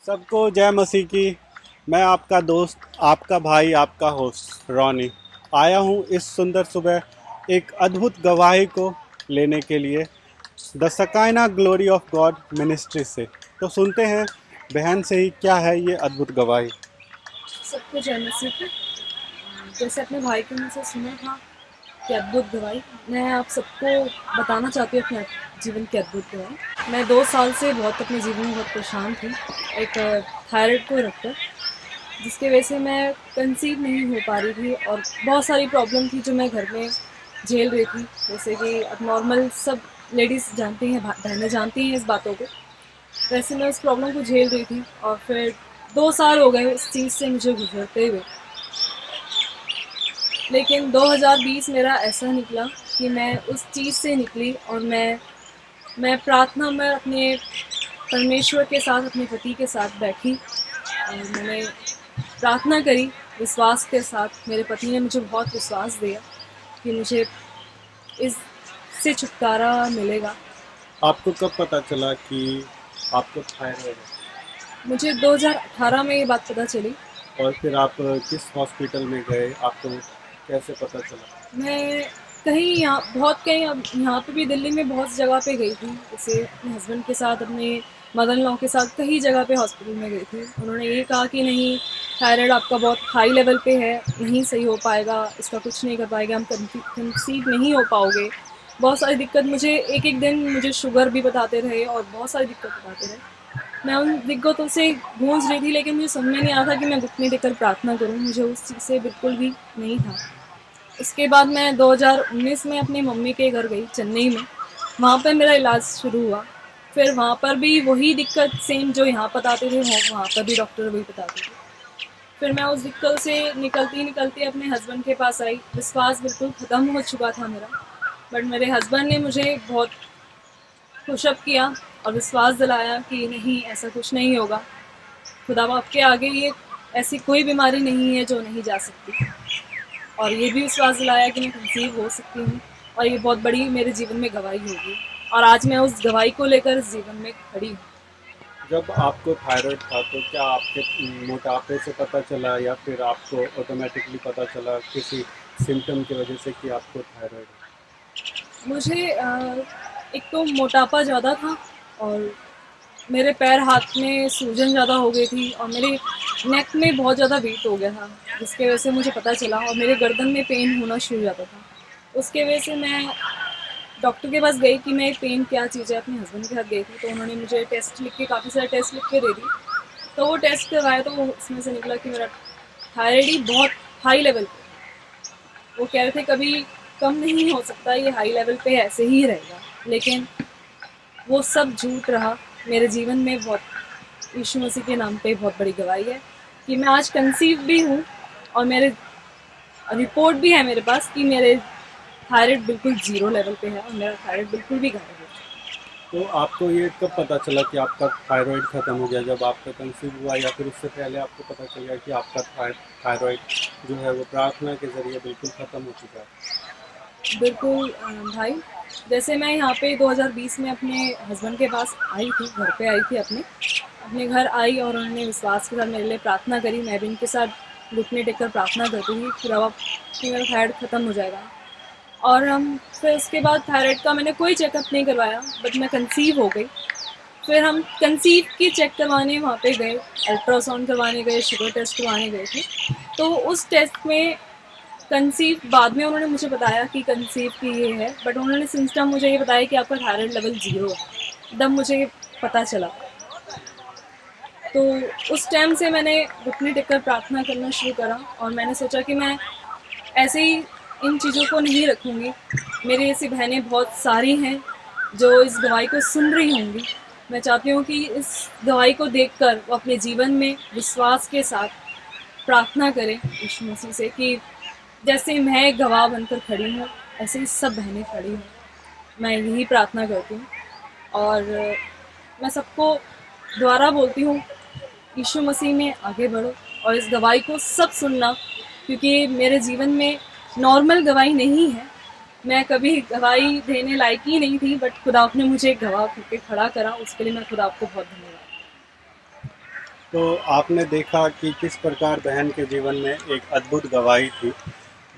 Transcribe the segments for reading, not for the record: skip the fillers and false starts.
सबको जय मसीह की। मैं आपका दोस्त, आपका भाई, आपका होस्ट रॉनी आया हूँ इस सुंदर सुबह एक अद्भुत गवाही को लेने के लिए the Shekinah glory of God ministry से। तो सुनते हैं बहन से ही क्या है ये अद्भुत गवाही। सबको जय मसीह की। जैसे अपने भाई के मुँह से सुना था कि अद्भुत गवाही, मैं आप सबको बताना चाहती हूँ अपने जीवन की अद्भुत गवाही। मैं 2 साल से बहुत अपने जीवन में बहुत परेशान थी, एक थायराइड को रखकर, जिसकी वजह से मैं कंसीव नहीं हो पा रही थी और बहुत सारी प्रॉब्लम थी जो मैं घर में झेल रही थी। जैसे कि अब नॉर्मल सब लेडीज़ जानती हैं, बहनें जानती हैं इस बातों को। वैसे मैं उस प्रॉब्लम को झेल रही थी और फिर 2 साल हो गए इस चीज़ से मुझे गुजरते हुए। लेकिन 2020 मेरा ऐसा निकला कि मैं उस चीज़ से निकली और मैं प्रार्थना में अपने परमेश्वर के साथ, अपने पति के साथ बैठी और मैंने प्रार्थना करी विश्वास के साथ। मेरे पति ने मुझे बहुत विश्वास दिया कि मुझे इससे छुटकारा मिलेगा। आपको कब पता चला कि आपको थायराइड है? मुझे 2018 में ये बात पता चली। और फिर आप किस हॉस्पिटल में गए, आपको कैसे पता चला? मैं कहीं कहीं अब यहाँ पे भी दिल्ली में बहुत जगह पे गई थी, जैसे अपने हस्बैंड के साथ, अपने मदर इन लॉ के साथ कई जगह पे हॉस्पिटल में गई थी। उन्होंने ये कहा कि नहीं, थायराइड आपका बहुत हाई लेवल पे है, नहीं सही हो पाएगा, इसका कुछ नहीं कर पाएगा, हम कंसीव नहीं हो पाओगे। बहुत सारी दिक्कत, मुझे एक एक दिन मुझे शुगर भी बताते रहे और बहुत सारी दिक्कत बताते रहे। मैं उन दिक्कतों से गूंज रही थी, लेकिन मुझे समझ में नहीं आ रहा था कि मैं घुटने टेककर प्रार्थना करूं। मुझे उस चीज़ से बिल्कुल भी नहीं था। इसके बाद मैं 2019 में अपनी मम्मी के घर गई चेन्नई में। वहाँ पर मेरा इलाज शुरू हुआ। फिर वहाँ पर भी वही दिक्कत सेम जो यहाँ बताते थे, वहाँ पर भी डॉक्टर वही बताते थे। फिर मैं उस दिक्कत से निकलती निकलती अपने हस्बैंड के पास आई। विश्वास बिल्कुल ख़त्म हो चुका था मेरा, बट मेरे हस्बैंड ने मुझे बहुत पुशअप किया और विश्वास दिलाया कि नहीं, ऐसा कुछ नहीं होगा। खुदा बाप के आगे ये ऐसी कोई बीमारी नहीं है जो नहीं जा सकती। और ये भी विश्वास दिलाया कि मैं कंसीव हो सकती हूँ और ये बहुत बड़ी मेरे जीवन में गवाही होगी। और आज मैं उस गवाही को लेकर इस जीवन में खड़ी हूँ। जब आपको थायराइड था तो क्या आपके मोटापे से पता चला या फिर आपको ऑटोमेटिकली पता चला किसी सिम्टम की वजह से कि आपको थायराइड है? मुझे एक तो मोटापा ज़्यादा था और मेरे पैर हाथ में सूजन ज़्यादा हो गई थी और मेरे नेक में बहुत ज़्यादा वेट हो गया था, जिसकी वजह से मुझे पता चला, और मेरे गर्दन में पेन होना शुरू हो जाता था। उसके वजह से मैं डॉक्टर के पास गई कि मैं पेन क्या चीज़ है। अपने हस्बैंड के साथ गई थी तो उन्होंने मुझे टेस्ट लिख के, काफ़ी सारे टेस्ट लिख के दे दी। तो वो टेस्ट करवाया तो उसमें से निकला कि मेरा थायराइड ही बहुत हाई लेवल पे। वो कह रहे थे कभी कम नहीं हो सकता, ये हाई लेवल पे ऐसे ही रहेगा। लेकिन वो सब झूठ रहा। मेरे जीवन में बहुत, यीशु मसीह के नाम पे बहुत बड़ी गवाही है कि मैं आज कंसीव भी हूँ और मेरे रिपोर्ट भी है मेरे पास कि मेरे थायराइड बिल्कुल ज़ीरो लेवल पे है और मेरा थायराइड बिल्कुल भी गायब है। तो आपको ये कब पता चला कि आपका थायराइड ख़त्म हो गया? जब आपका कंसीव हुआ या फिर उससे पहले आपको पता चल गया कि आपका थायराइड जो है वो प्रार्थना के ज़रिए बिल्कुल ख़त्म हो चुका है? बिल्कुल भाई, जैसे मैं यहाँ पे 2020 में अपने हस्बैंड के पास आई थी, घर पे आई थी अपने घर आई और उन्होंने विश्वास के साथ मेरे लिए प्रार्थना करी। मैं भी उनके साथ घुटने टेक कर प्रार्थना करती थी कि खुदा कि मेरा थायराइड ख़त्म हो जाएगा। और हम फिर उसके बाद थायराइड का मैंने कोई चेकअप नहीं करवाया, बट मैं कंसीव हो गई। फिर हम कंसीव की चेक करवाने वहाँ पे गए, अल्ट्रासाउंड करवाने गए, शुगर टेस्ट करवाने गए थे। तो उस टेस्ट में कंसीव, बाद में उन्होंने मुझे बताया कि कंसीव की ये है, बट उन्होंने सिस्टम मुझे ये बताया कि आपका थायराइड लेवल ज़ीरो है। तब मुझे पता चला। तो उस टाइम से मैंने घुटने टेक कर प्रार्थना करना शुरू करा और मैंने सोचा कि मैं ऐसे ही इन चीज़ों को नहीं रखूँगी। मेरी ऐसी बहनें बहुत सारी हैं जो इस गवाही को सुन रही होंगी। मैं चाहती हूँ कि इस गवाही को देखकर वो अपने जीवन में विश्वास के साथ प्रार्थना करें यीशु मसीह से कि जैसे मैं गवाह बनकर खड़ी हूँ, ऐसे ही सब बहनें खड़ी हों। मैं यही प्रार्थना करती हूँ और मैं सबको दोबारा बोलती हूँ, यीशु मसीह में आगे बढ़ो और इस गवाही को सब सुनना, क्योंकि मेरे जीवन में नॉर्मल गवाही नहीं है। मैं कभी गवाही देने लायक ही नहीं थी, बट खुदा ने मुझे एक गवाह करके खड़ा करा। उसके लिए मैं खुदा को बहुत धन्यवाद। तो आपने देखा कि किस प्रकार बहन के जीवन में एक अद्भुत गवाही थी।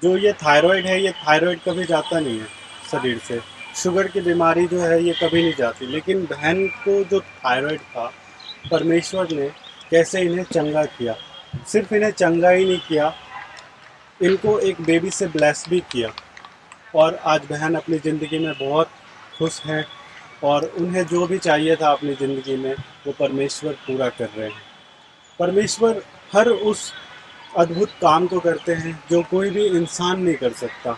जो ये थायराइड है, ये थायराइड कभी जाता नहीं है शरीर से। शुगर की बीमारी जो है ये कभी नहीं जाती, लेकिन बहन को जो थायराइड था, परमेश्वर ने कैसे इन्हें चंगा किया। सिर्फ इन्हें चंगा ही नहीं किया, इनको एक बेबी से ब्लेस भी किया। और आज बहन अपनी ज़िंदगी में बहुत खुश हैं और उन्हें जो भी चाहिए था अपनी ज़िंदगी में वो परमेश्वर पूरा कर रहे हैं। परमेश्वर हर उस अद्भुत काम को करते हैं जो कोई भी इंसान नहीं कर सकता,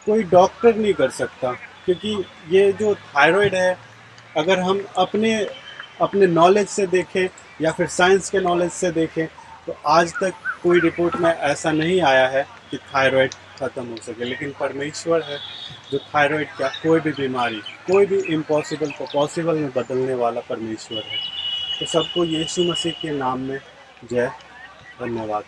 कोई डॉक्टर नहीं कर सकता। क्योंकि ये जो थायराइड है, अगर हम अपने अपने नॉलेज से देखें या फिर साइंस के नॉलेज से देखें, तो आज तक कोई रिपोर्ट में ऐसा नहीं आया है कि थायराइड ख़त्म हो सके। लेकिन परमेश्वर है जो थायराइड का कोई भी बीमारी, कोई भी इम्पॉसिबल को पॉसिबल में बदलने वाला परमेश्वर है। तो सबको यीशु मसीह के नाम में जय, धन्यवाद।